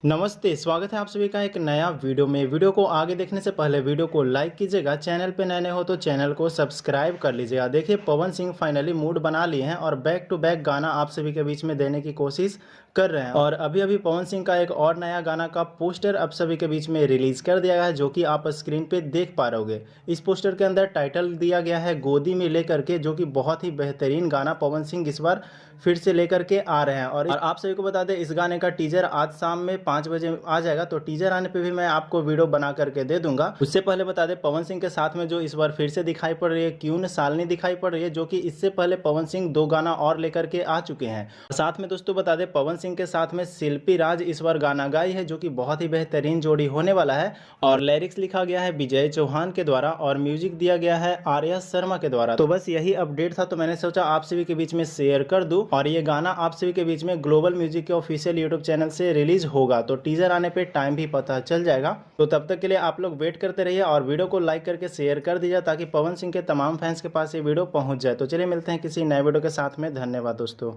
नमस्ते, स्वागत है आप सभी का एक नया वीडियो में। वीडियो को आगे देखने से पहले वीडियो को लाइक कीजिएगा, चैनल पे नए हो तो चैनल को सब्सक्राइब कर लीजिएगा। देखिए, पवन सिंह फाइनली मूड बना लिए हैं और बैक टू बैक गाना आप सभी के बीच में देने की कोशिश कर रहे हैं। और अभी अभी पवन सिंह का एक और नया गाना का पोस्टर आप सभी के बीच में रिलीज कर दिया गया है, जो कि आप स्क्रीन पे देख पा रहे होगे। इस पोस्टर के अंदर टाइटल दिया गया है गोदी में लेकर के, जो कि बहुत ही बेहतरीन गाना पवन सिंह इस बार फिर से लेकर के आ रहे हैं। और आप सभी को बता दें, इस गाने का टीजर आज शाम में 5 बजे आ जाएगा, तो टीजर आने पे भी मैं आपको वीडियो बना करके दे दूंगा। उससे पहले बता दें, पवन सिंह के साथ में जो इस बार फिर से दिखाई पड़ रही है क्यून शालिनी दिखाई पड़ रही है, जो कि इससे पहले पवन सिंह 2 गाना और लेकर के आ चुके हैं। साथ में दोस्तों बता दें, पवन सिंह के साथ में शिल्पी राज इस बार गाना गाई है, जो कि बहुत ही बेहतरीन जोड़ी होने वाला है। और लिरिक्स लिखा गया है विजय चौहान के द्वारा और म्यूजिक दिया गया है आर्या शर्मा के द्वारा। तो बस यही अपडेट था, तो मैंने सोचा आप सभी के बीच में शेयर कर दूं। और ये गाना आप सभी के बीच में ग्लोबल म्यूजिक के ऑफिशियल यूट्यूब चैनल से रिलीज होगा, तो टीजर आने पे टाइम भी पता चल जाएगा। तो तब तक के लिए आप लोग वेट करते रहिए और वीडियो को लाइक करके शेयर कर दीजिए, ताकि पवन सिंह के तमाम फैंस के पास ये वीडियो पहुंच जाए। तो चलिए मिलते हैं किसी नए वीडियो के साथ में। धन्यवाद दोस्तों।